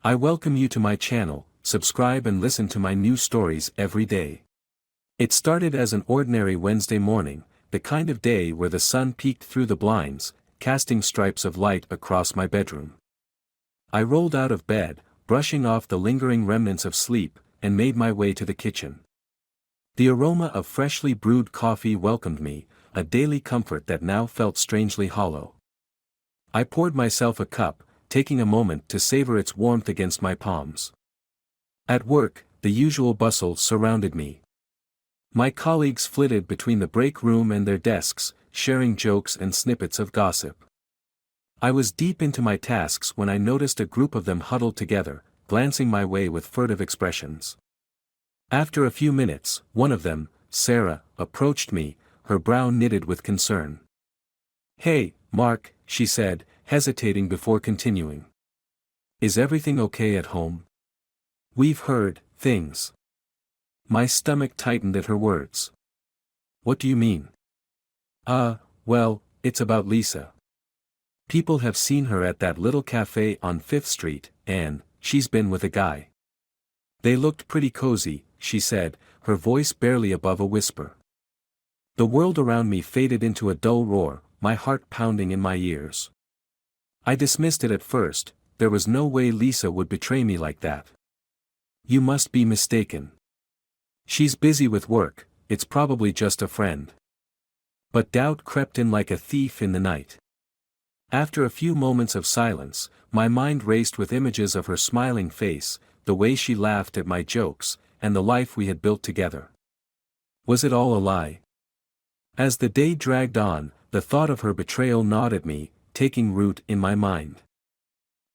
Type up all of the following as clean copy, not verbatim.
I welcome you to my channel. Subscribe and listen to my new stories every day. It started as an ordinary Wednesday morning, the kind of day where the sun peeked through the blinds, casting stripes of light across my bedroom. I rolled out of bed, brushing off the lingering remnants of sleep, and made my way to the kitchen. The aroma of freshly brewed coffee welcomed me, a daily comfort that now felt strangely hollow. I poured myself a cup, taking a moment to savor its warmth against my palms. At work, the usual bustle surrounded me. My colleagues flitted between the break room and their desks, sharing jokes and snippets of gossip. I was deep into my tasks when I noticed a group of them huddled together, glancing my way with furtive expressions. After a few minutes, one of them, Sarah, approached me, her brow knitted with concern. "Hey, Mark," she said, hesitating before continuing. "Is everything okay at home? We've heard things." My stomach tightened at her words. "What do you mean?" Well, it's about Lisa. People have seen her at that little cafe on 5th Street, and she's been with a guy. They looked pretty cozy," she said, her voice barely above a whisper. The world around me faded into a dull roar, my heart pounding in my ears. I dismissed it at first. There was no way Lisa would betray me like that. "You must be mistaken. She's busy with work, it's probably just a friend." But doubt crept in like a thief in the night. After a few moments of silence, my mind raced with images of her smiling face, the way she laughed at my jokes, and the life we had built together. Was it all a lie? As the day dragged on, the thought of her betrayal gnawed at me, taking root in my mind.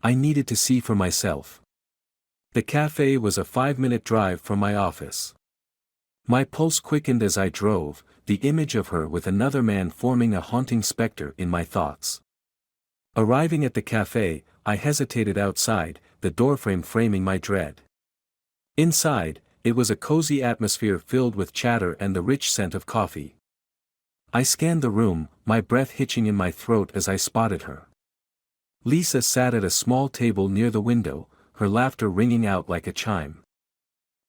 I needed to see for myself. The cafe was a 5-minute drive from my office. My pulse quickened as I drove, the image of her with another man forming a haunting specter in my thoughts. Arriving at the cafe, I hesitated outside, the doorframe framing my dread. Inside, it was a cozy atmosphere filled with chatter and the rich scent of coffee. I scanned the room, my breath hitching in my throat as I spotted her. Lisa sat at a small table near the window, her laughter ringing out like a chime.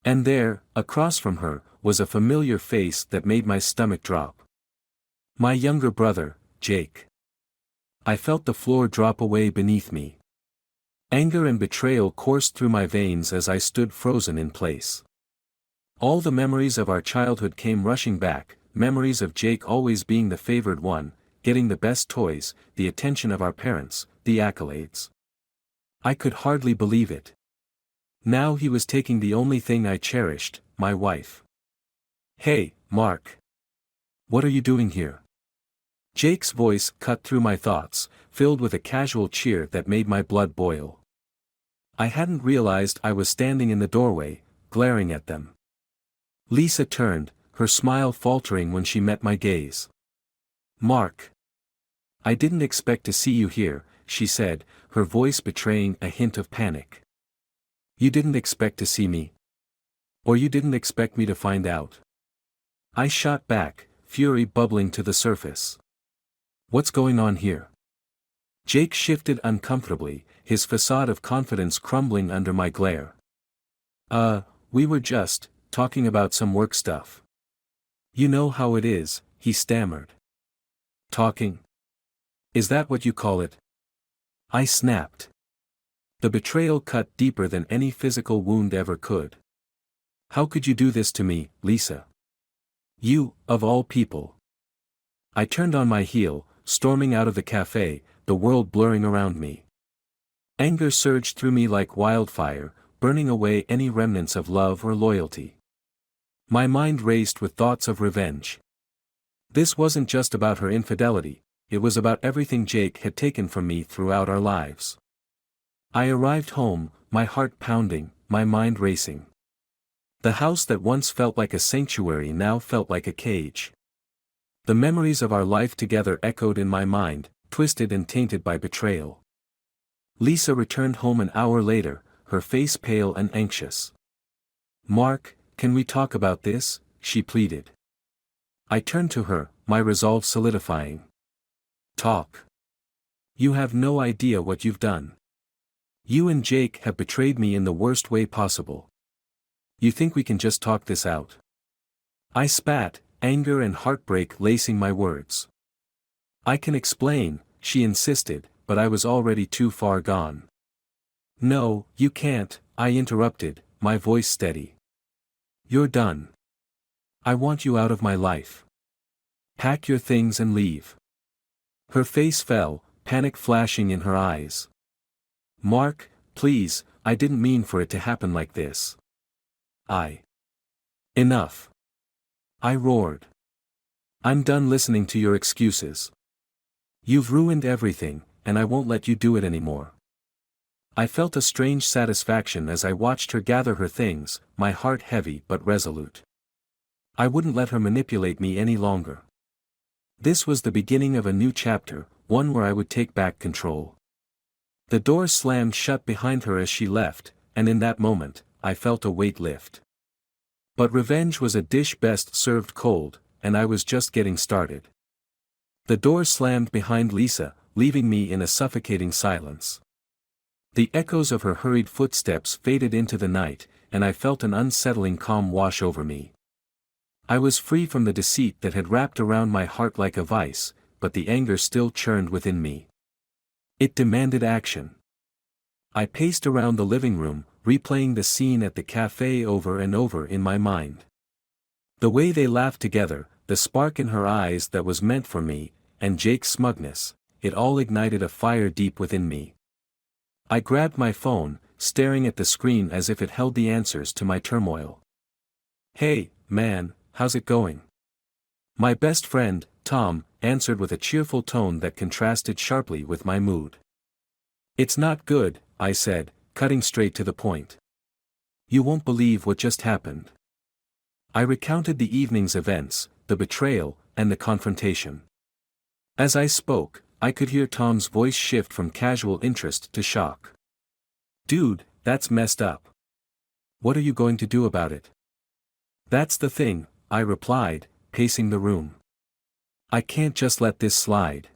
And there, across from her, was a familiar face that made my stomach drop. My younger brother, Jake. I felt the floor drop away beneath me. Anger and betrayal coursed through my veins as I stood frozen in place. All the memories of our childhood came rushing back, memories of Jake always being the favored one, getting the best toys, the attention of our parents, the accolades. I could hardly believe it. Now he was taking the only thing I cherished, my wife. "Hey, Mark. What are you doing here?" Jake's voice cut through my thoughts, filled with a casual cheer that made my blood boil. I hadn't realized I was standing in the doorway, glaring at them. Lisa turned, her smile faltering when she met my gaze. "Mark. I didn't expect to see you here," she said, her voice betraying a hint of panic. "You didn't expect to see me? Or you didn't expect me to find out?" I shot back, fury bubbling to the surface. "What's going on here?" Jake shifted uncomfortably, his facade of confidence crumbling under my glare. We were just talking about some work stuff. You know how it is," he stammered. "Talking? Is that what you call it?" I snapped. The betrayal cut deeper than any physical wound ever could. "How could you do this to me, Lisa? You, of all people." I turned on my heel, storming out of the cafe, the world blurring around me. Anger surged through me like wildfire, burning away any remnants of love or loyalty. My mind raced with thoughts of revenge. This wasn't just about her infidelity, it was about everything Jake had taken from me throughout our lives. I arrived home, my heart pounding, my mind racing. The house that once felt like a sanctuary now felt like a cage. The memories of our life together echoed in my mind, twisted and tainted by betrayal. Lisa returned home an hour later, her face pale and anxious. "Mark, can we talk about this?" she pleaded. I turned to her, my resolve solidifying. "Talk. You have no idea what you've done. You and Jake have betrayed me in the worst way possible. You think we can just talk this out? I spat, anger and heartbreak lacing my words. I can explain, she insisted, but I was already too far gone. No, you can't, I interrupted, my voice steady. You're done. I want you out of my life. Pack your things and leave. Her face fell, panic flashing in her eyes. Mark, please, I didn't mean for it to happen like this. Enough. I roared. I'm done listening to your excuses. You've ruined everything, and I won't let you do it anymore. I felt a strange satisfaction as I watched her gather her things, my heart heavy but resolute. I wouldn't let her manipulate me any longer. This was the beginning of a new chapter, one where I would take back control. The door slammed shut behind her as she left, and in that moment, I felt a weight lift. But revenge was a dish best served cold, and I was just getting started. The door slammed behind Lisa, leaving me in a suffocating silence. The echoes of her hurried footsteps faded into the night, and I felt an unsettling calm wash over me. I was free from the deceit that had wrapped around my heart like a vice, but the anger still churned within me. It demanded action. I paced around the living room, replaying the scene at the cafe over and over in my mind. The way they laughed together, the spark in her eyes that was meant for me, and Jake's smugness, it all ignited a fire deep within me. I grabbed my phone, staring at the screen as if it held the answers to my turmoil. Hey, man, how's it going? My best friend, Tom, answered with a cheerful tone that contrasted sharply with my mood. It's not good, I said, cutting straight to the point. You won't believe what just happened. I recounted the evening's events, the betrayal, and the confrontation. As I spoke, I could hear Tom's voice shift from casual interest to shock. Dude, that's messed up. What are you going to do about it? That's the thing, I replied, pacing the room. I can't just let this slide.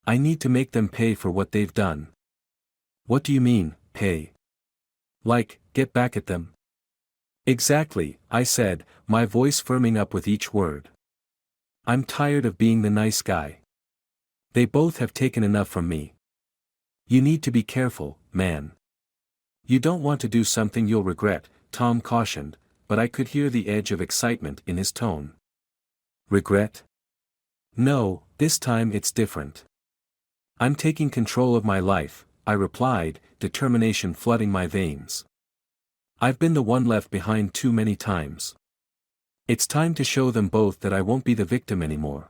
I need to make them pay for what they've done. What do you mean, pay? Like, get back at them? Exactly, I said, my voice firming up with each word. I'm tired of being the nice guy. They both have taken enough from me. You need to be careful, man. You don't want to do something you'll regret, Tom cautioned, but I could hear the edge of excitement in his tone. Regret? No, this time it's different. I'm taking control of my life, I replied, determination flooding my veins. I've been the one left behind too many times. It's time to show them both that I won't be the victim anymore.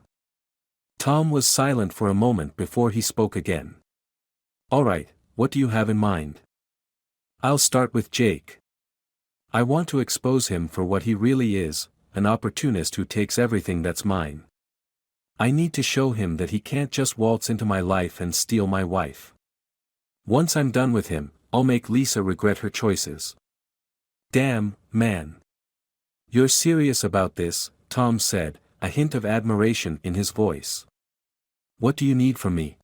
Tom was silent for a moment before he spoke again. Alright, what do you have in mind? I'll start with Jake. I want to expose him for what he really is, an opportunist who takes everything that's mine. I need to show him that he can't just waltz into my life and steal my wife. Once I'm done with him, I'll make Lisa regret her choices. Damn, man. You're serious about this, Tom said, a hint of admiration in his voice. What do you need from me?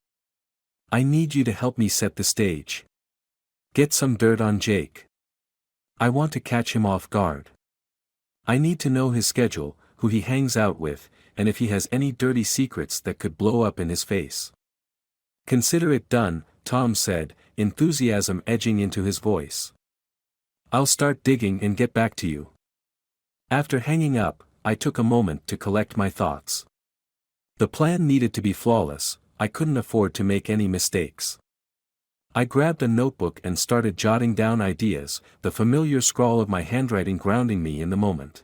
I need you to help me set the stage. Get some dirt on Jake. I want to catch him off guard. I need to know his schedule, who he hangs out with, and if he has any dirty secrets that could blow up in his face. Consider it done, Tom said, enthusiasm edging into his voice. I'll start digging and get back to you. After hanging up, I took a moment to collect my thoughts. The plan needed to be flawless, I couldn't afford to make any mistakes. I grabbed a notebook and started jotting down ideas, the familiar scrawl of my handwriting grounding me in the moment.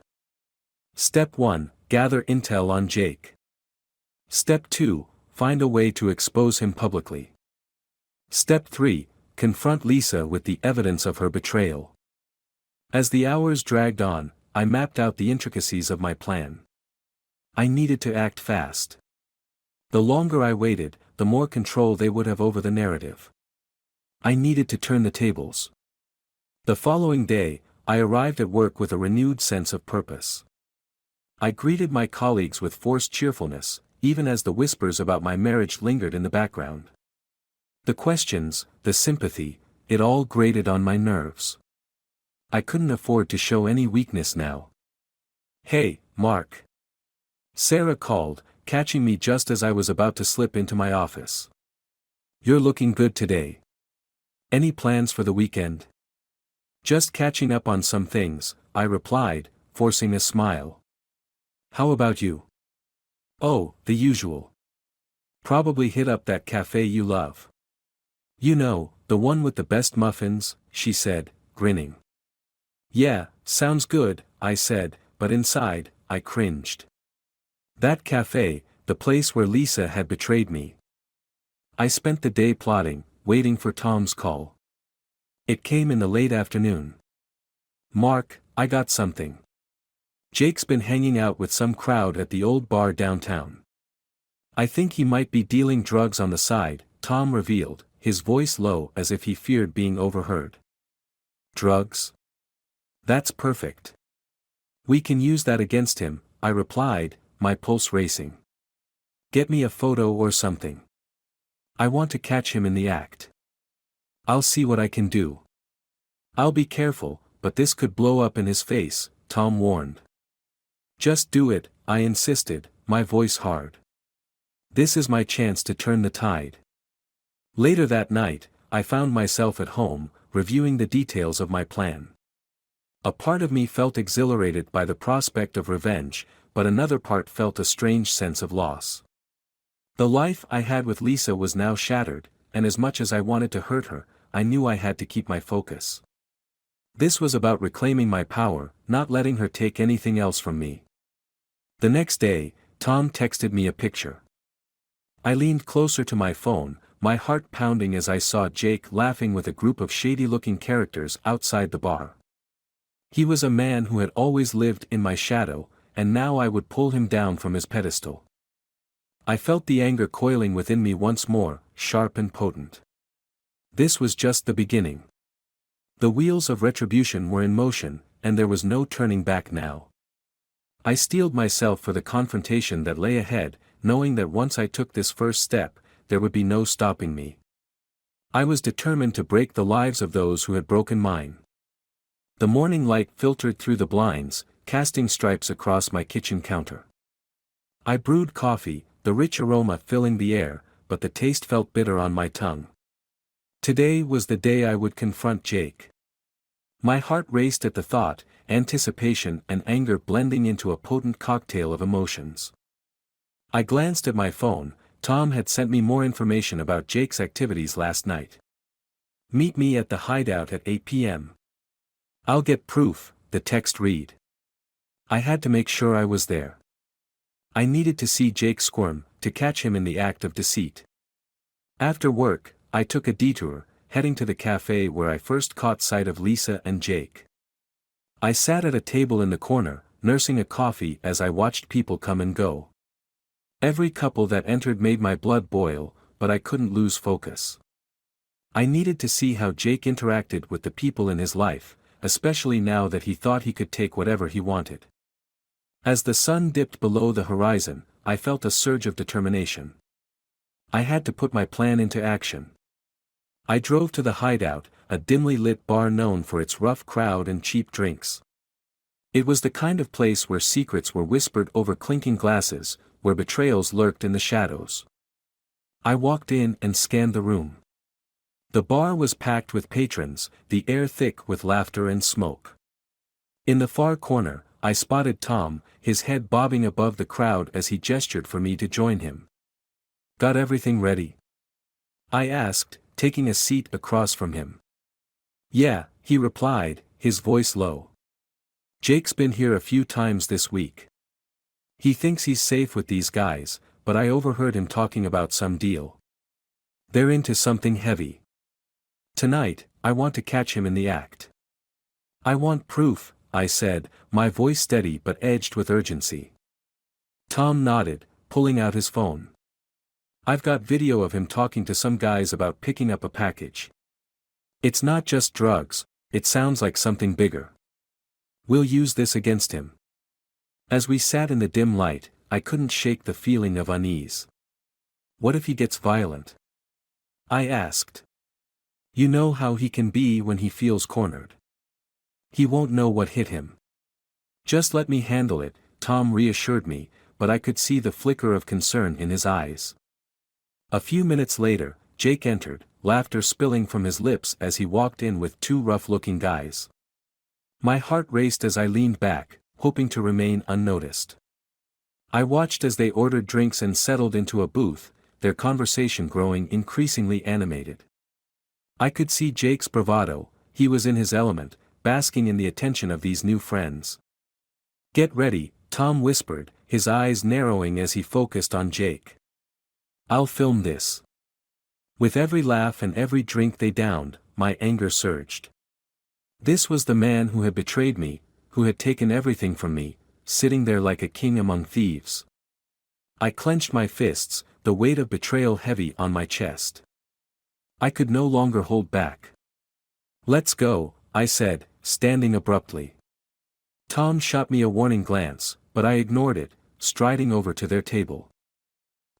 Step 1, gather intel on Jake. Step 2, find a way to expose him publicly. Step 3, confront Lisa with the evidence of her betrayal. As the hours dragged on, I mapped out the intricacies of my plan. I needed to act fast. The longer I waited, the more control they would have over the narrative. I needed to turn the tables. The following day, I arrived at work with a renewed sense of purpose. I greeted my colleagues with forced cheerfulness, even as the whispers about my marriage lingered in the background. The questions, the sympathy, it all grated on my nerves. I couldn't afford to show any weakness now. "Hey, Mark." Sarah called, catching me just as I was about to slip into my office. "You're looking good today. Any plans for the weekend?" "Just catching up on some things," I replied, forcing a smile. "How about you?" "Oh, the usual. Probably hit up that cafe you love. You know, the one with the best muffins," she said, grinning. "Yeah, sounds good," I said, but inside, I cringed. That cafe, the place where Lisa had betrayed me. I spent the day plotting, waiting for Tom's call. It came in the late afternoon. "Mark, I got something. Jake's been hanging out with some crowd at the old bar downtown. I think he might be dealing drugs on the side," Tom revealed, his voice low as if he feared being overheard. "Drugs? That's perfect. We can use that against him," I replied, my pulse racing. "Get me a photo or something. I want to catch him in the act." "I'll see what I can do." "I'll be careful, but this could blow up in his face," Tom warned. "Just do it," I insisted, my voice hard. This is my chance to turn the tide. Later that night, I found myself at home, reviewing the details of my plan. A part of me felt exhilarated by the prospect of revenge, but another part felt a strange sense of loss. The life I had with Lisa was now shattered, and as much as I wanted to hurt her, I knew I had to keep my focus. This was about reclaiming my power, not letting her take anything else from me. The next day, Tom texted me a picture. I leaned closer to my phone, my heart pounding as I saw Jake laughing with a group of shady-looking characters outside the bar. He was a man who had always lived in my shadow, and now I would pull him down from his pedestal. I felt the anger coiling within me once more, sharp and potent. This was just the beginning. The wheels of retribution were in motion, and there was no turning back now. I steeled myself for the confrontation that lay ahead, knowing that once I took this first step, there would be no stopping me. I was determined to break the lives of those who had broken mine. The morning light filtered through the blinds, casting stripes across my kitchen counter. I brewed coffee, the rich aroma filling the air, but the taste felt bitter on my tongue. Today was the day I would confront Jake. My heart raced at the thought, anticipation and anger blending into a potent cocktail of emotions. I glanced at my phone. Tom had sent me more information about Jake's activities last night. "Meet me at the hideout at 8 p.m. "I'll get proof," the text read. I had to make sure I was there. I needed to see Jake squirm, to catch him in the act of deceit. After work, I took a detour, heading to the cafe where I first caught sight of Lisa and Jake. I sat at a table in the corner, nursing a coffee as I watched people come and go. Every couple that entered made my blood boil, but I couldn't lose focus. I needed to see how Jake interacted with the people in his life, especially now that he thought he could take whatever he wanted. As the sun dipped below the horizon, I felt a surge of determination. I had to put my plan into action. I drove to the hideout, a dimly lit bar known for its rough crowd and cheap drinks. It was the kind of place where secrets were whispered over clinking glasses, where betrayals lurked in the shadows. I walked in and scanned the room. The bar was packed with patrons, the air thick with laughter and smoke. In the far corner, I spotted Tom, his head bobbing above the crowd as he gestured for me to join him. "Got everything ready?" I asked, taking a seat across from him. "Yeah," he replied, his voice low. "Jake's been here a few times this week. He thinks he's safe with these guys, but I overheard him talking about some deal. They're into something heavy. Tonight, I want to catch him in the act." "I want proof," I said, my voice steady but edged with urgency. Tom nodded, pulling out his phone. "I've got video of him talking to some guys about picking up a package. It's not just drugs, it sounds like something bigger. We'll use this against him." As we sat in the dim light, I couldn't shake the feeling of unease. "What if he gets violent?" I asked. You know how he can be when he feels cornered. He won't know what hit him. Just let me handle it, Tom reassured me, but I could see the flicker of concern in his eyes. A few minutes later, Jake entered, laughter spilling from his lips as he walked in with two rough-looking guys. My heart raced as I leaned back, hoping to remain unnoticed. I watched as they ordered drinks and settled into a booth, their conversation growing increasingly animated. I could see Jake's bravado, he was in his element, basking in the attention of these new friends. "Get ready," Tom whispered, his eyes narrowing as he focused on Jake. "I'll film this." With every laugh and every drink they downed, my anger surged. This was the man who had betrayed me, who had taken everything from me, sitting there like a king among thieves. I clenched my fists, the weight of betrayal heavy on my chest. I could no longer hold back. "Let's go," I said, standing abruptly. Tom shot me a warning glance, but I ignored it, striding over to their table.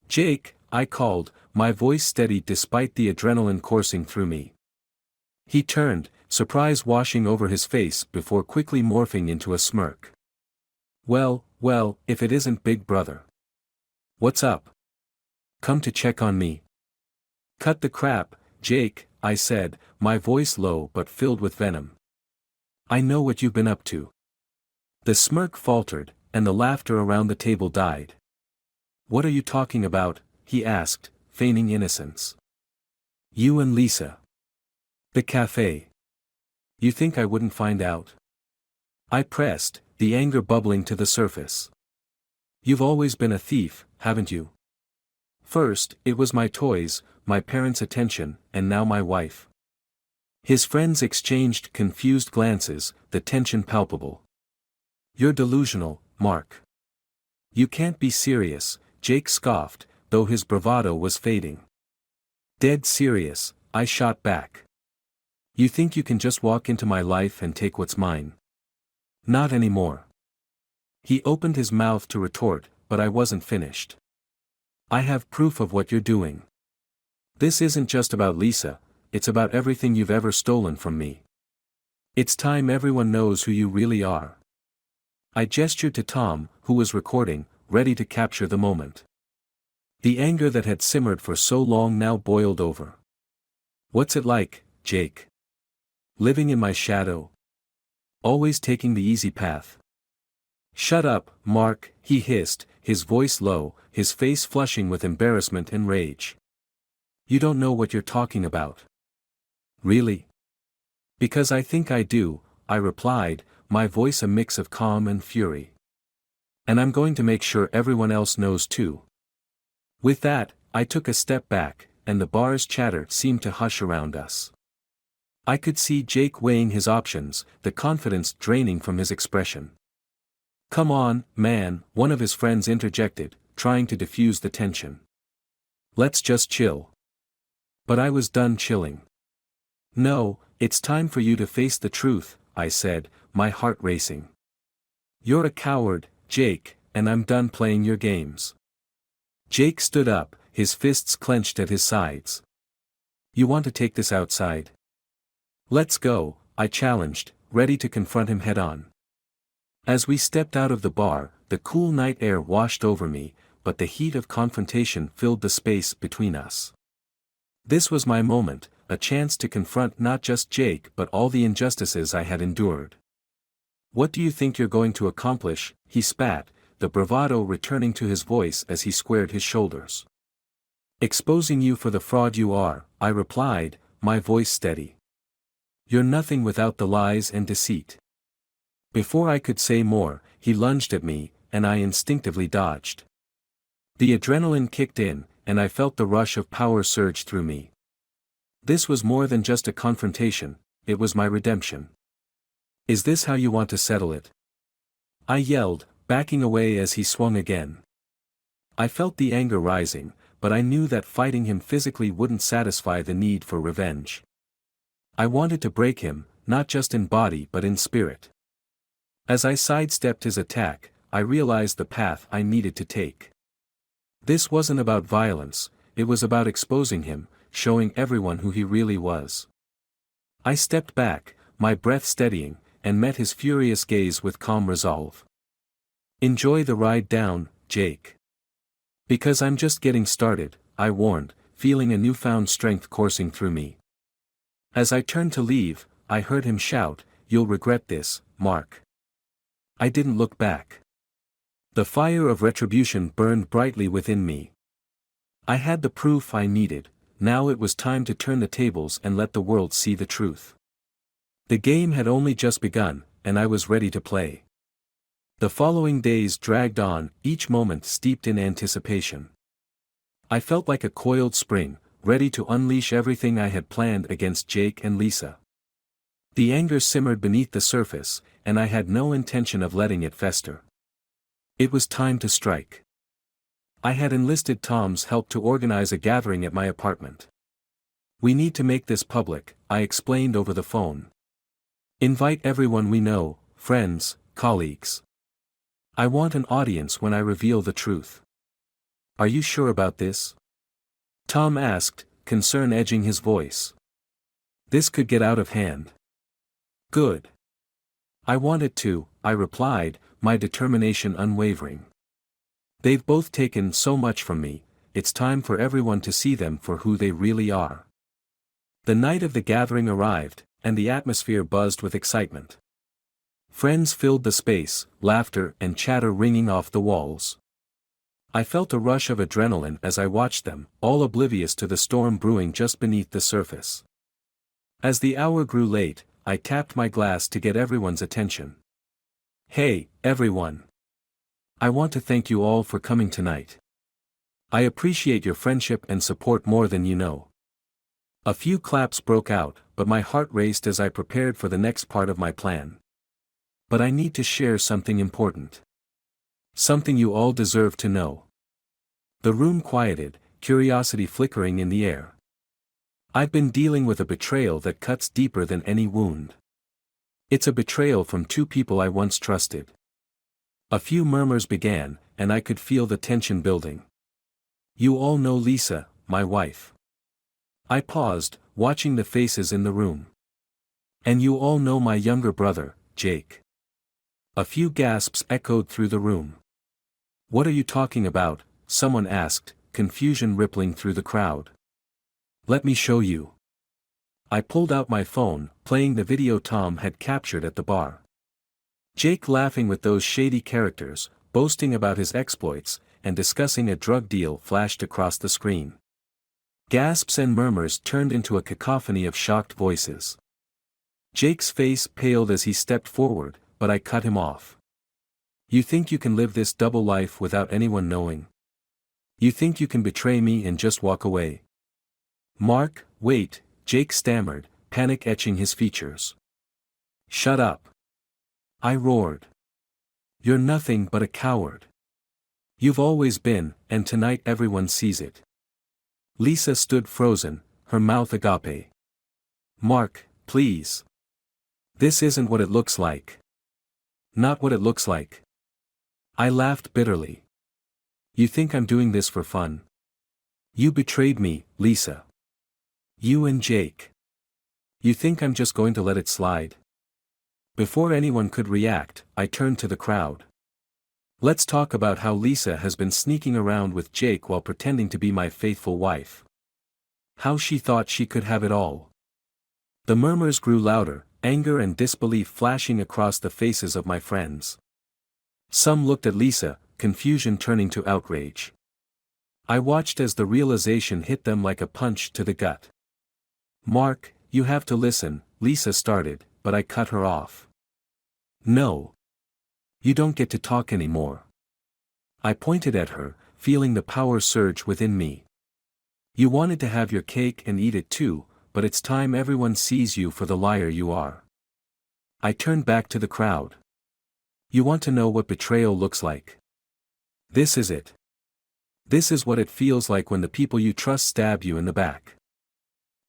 "Jake," I called, my voice steady despite the adrenaline coursing through me. He turned, surprise washing over his face before quickly morphing into a smirk. Well, if it isn't Big Brother. What's up? Come to check on me?" "Cut the crap, Jake," I said, my voice low but filled with venom. "I know what you've been up to." The smirk faltered, and the laughter around the table died. "What are you talking about?" he asked, feigning innocence. "You and Lisa. The cafe. You think I wouldn't find out?" I pressed, the anger bubbling to the surface. "You've always been a thief, haven't you? First, it was my toys, my parents' attention, and now my wife." His friends exchanged confused glances, the tension palpable. "You're delusional, Mark. You can't be serious," Jake scoffed, though his bravado was fading. "Dead serious," I shot back. "You think you can just walk into my life and take what's mine? Not anymore." He opened his mouth to retort, but I wasn't finished. "I have proof of what you're doing. This isn't just about Lisa, it's about everything you've ever stolen from me. It's time everyone knows who you really are." I gestured to Tom, who was recording, ready to capture the moment. The anger that had simmered for so long now boiled over. "What's it like, Jake? Living in my shadow? Always taking the easy path?" "Shut up, Mark," he hissed, his voice low, his face flushing with embarrassment and rage. "You don't know what you're talking about." "Really?" "Because I think I do," I replied, my voice a mix of calm and fury. "And I'm going to make sure everyone else knows too." With that, I took a step back, and the bar's chatter seemed to hush around us. I could see Jake weighing his options, the confidence draining from his expression. "Come on, man," one of his friends interjected, trying to diffuse the tension. "Let's just chill." But I was done chilling. "No, it's time for you to face the truth," I said, my heart racing. "You're a coward, Jake, and I'm done playing your games." Jake stood up, his fists clenched at his sides. "You want to take this outside?" "Let's go," I challenged, ready to confront him head-on. As we stepped out of the bar, the cool night air washed over me, but the heat of confrontation filled the space between us. This was my moment, a chance to confront not just Jake but all the injustices I had endured. "What do you think you're going to accomplish?" he spat, the bravado returning to his voice as he squared his shoulders. "Exposing you for the fraud you are," I replied, my voice steady. "You're nothing without the lies and deceit." Before I could say more, he lunged at me, and I instinctively dodged. The adrenaline kicked in, and I felt the rush of power surge through me. This was more than just a confrontation, it was my redemption. "Is this how you want to settle it?" I yelled, backing away as he swung again. I felt the anger rising, but I knew that fighting him physically wouldn't satisfy the need for revenge. I wanted to break him, not just in body but in spirit. As I sidestepped his attack, I realized the path I needed to take. This wasn't about violence, it was about exposing him, showing everyone who he really was. I stepped back, my breath steadying, and met his furious gaze with calm resolve. "Enjoy the ride down, Jake. Because I'm just getting started," I warned, feeling a newfound strength coursing through me. As I turned to leave, I heard him shout, "You'll regret this, Mark." I didn't look back. The fire of retribution burned brightly within me. I had the proof I needed, now it was time to turn the tables and let the world see the truth. The game had only just begun, and I was ready to play. The following days dragged on, each moment steeped in anticipation. I felt like a coiled spring, ready to unleash everything I had planned against Jake and Lisa. The anger simmered beneath the surface, and I had no intention of letting it fester. It was time to strike. I had enlisted Tom's help to organize a gathering at my apartment. "We need to make this public," I explained over the phone. "Invite everyone we know, friends, colleagues. I want an audience when I reveal the truth." "Are you sure about this?" Tom asked, concern edging his voice. "This could get out of hand." "Good. I want it to," I replied, my determination unwavering. "They've both taken so much from me, it's time for everyone to see them for who they really are." The night of the gathering arrived, and the atmosphere buzzed with excitement. Friends filled the space, laughter and chatter ringing off the walls. I felt a rush of adrenaline as I watched them, all oblivious to the storm brewing just beneath the surface. As the hour grew late, I tapped my glass to get everyone's attention. "Hey, everyone. I want to thank you all for coming tonight. I appreciate your friendship and support more than you know." A few claps broke out, but my heart raced as I prepared for the next part of my plan. "But I need to share something important. Something you all deserve to know." The room quieted, curiosity flickering in the air. "I've been dealing with a betrayal that cuts deeper than any wound. It's a betrayal from two people I once trusted." A few murmurs began, and I could feel the tension building. "You all know Lisa, my wife." I paused, watching the faces in the room. "And you all know my younger brother, Jake." A few gasps echoed through the room. "What are you talking about?" someone asked, confusion rippling through the crowd. "Let me show you." I pulled out my phone, playing the video Tom had captured at the bar. Jake laughing with those shady characters, boasting about his exploits, and discussing a drug deal flashed across the screen. Gasps and murmurs turned into a cacophony of shocked voices. Jake's face paled as he stepped forward, but I cut him off. "You think you can live this double life without anyone knowing? You think you can betray me and just walk away?" "Mark, wait," Jake stammered, panic etching his features. "Shut up!" I roared. "You're nothing but a coward. You've always been, and tonight everyone sees it." Lisa stood frozen, her mouth agape. "Mark, please. This isn't what it looks like." "Not what it looks like." I laughed bitterly. "You think I'm doing this for fun? You betrayed me, Lisa. You and Jake. You think I'm just going to let it slide?" Before anyone could react, I turned to the crowd. "Let's talk about how Lisa has been sneaking around with Jake while pretending to be my faithful wife. How she thought she could have it all." The murmurs grew louder, anger and disbelief flashing across the faces of my friends. Some looked at Lisa, confusion turning to outrage. I watched as the realization hit them like a punch to the gut. "Mark, you have to listen," Lisa started, but I cut her off. "No. You don't get to talk anymore." I pointed at her, feeling the power surge within me. "You wanted to have your cake and eat it too, but it's time everyone sees you for the liar you are." I turned back to the crowd. "You want to know what betrayal looks like? This is it. This is what it feels like when the people you trust stab you in the back."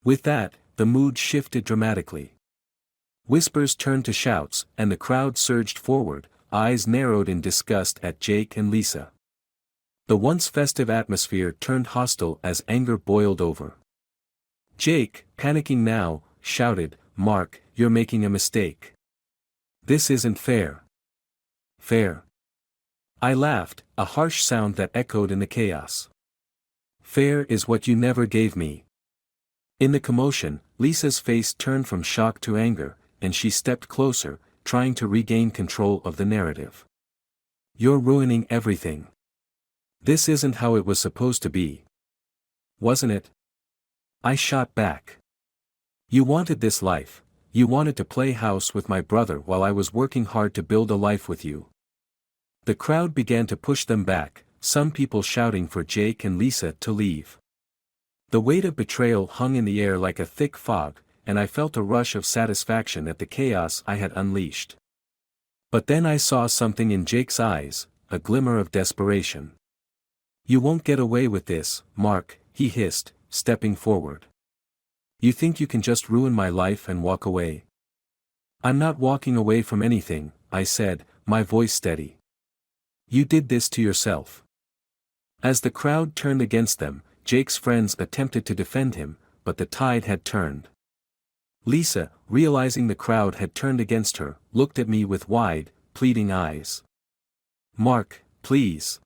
With that, the mood shifted dramatically. Whispers turned to shouts, and the crowd surged forward, eyes narrowed in disgust at Jake and Lisa. The once festive atmosphere turned hostile as anger boiled over. Jake, panicking now, shouted, Mark, you're making a mistake. This isn't fair. Fair. I laughed, a harsh sound that echoed in the chaos. Fair is what you never gave me. In the commotion, Lisa's face turned from shock to anger, and she stepped closer, trying to regain control of the narrative. You're ruining everything. This isn't how it was supposed to be. Wasn't it? I shot back. You wanted this life. You wanted to play house with my brother while I was working hard to build a life with you. The crowd began to push them back, some people shouting for Jake and Lisa to leave. The weight of betrayal hung in the air like a thick fog, and I felt a rush of satisfaction at the chaos I had unleashed. But then I saw something in Jake's eyes, a glimmer of desperation. You won't get away with this, Mark, he hissed, stepping forward. You think you can just ruin my life and walk away? I'm not walking away from anything, I said, my voice steady. You did this to yourself. As the crowd turned against them, Jake's friends attempted to defend him, but the tide had turned. Lisa, realizing the crowd had turned against her, looked at me with wide, pleading eyes. Mark, please.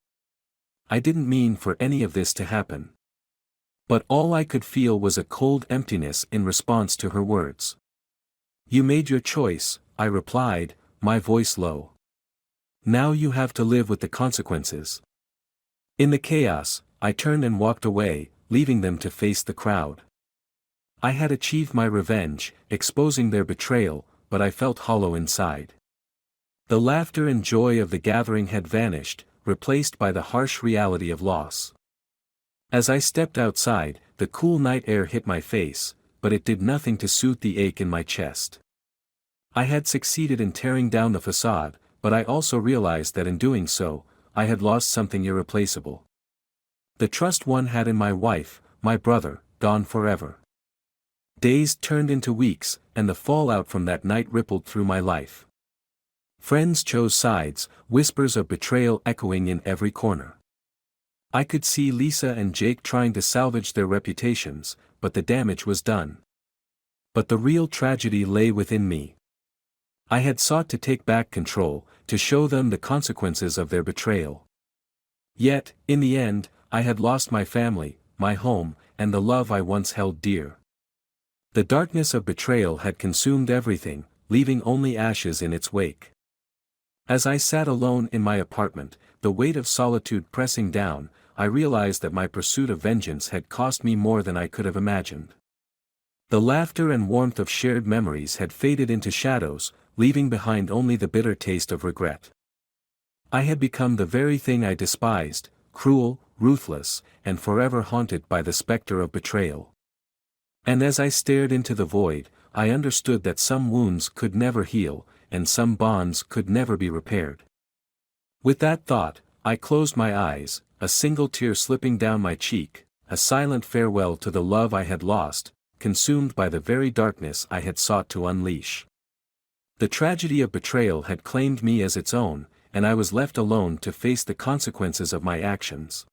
I didn't mean for any of this to happen. But all I could feel was a cold emptiness in response to her words. You made your choice, I replied, my voice low. Now you have to live with the consequences. In the chaos, I turned and walked away, leaving them to face the crowd. I had achieved my revenge, exposing their betrayal, but I felt hollow inside. The laughter and joy of the gathering had vanished, replaced by the harsh reality of loss. As I stepped outside, the cool night air hit my face, but it did nothing to soothe the ache in my chest. I had succeeded in tearing down the facade, but I also realized that in doing so, I had lost something irreplaceable. The trust one had in my wife, my brother, gone forever. Days turned into weeks, and the fallout from that night rippled through my life. Friends chose sides, whispers of betrayal echoing in every corner. I could see Lisa and Jake trying to salvage their reputations, but the damage was done. But the real tragedy lay within me. I had sought to take back control, to show them the consequences of their betrayal. Yet, in the end, I had lost my family, my home, and the love I once held dear. The darkness of betrayal had consumed everything, leaving only ashes in its wake. As I sat alone in my apartment, the weight of solitude pressing down, I realized that my pursuit of vengeance had cost me more than I could have imagined. The laughter and warmth of shared memories had faded into shadows, leaving behind only the bitter taste of regret. I had become the very thing I despised, cruel, ruthless, and forever haunted by the specter of betrayal. And as I stared into the void, I understood that some wounds could never heal, and some bonds could never be repaired. With that thought, I closed my eyes, a single tear slipping down my cheek, a silent farewell to the love I had lost, consumed by the very darkness I had sought to unleash. The tragedy of betrayal had claimed me as its own, and I was left alone to face the consequences of my actions.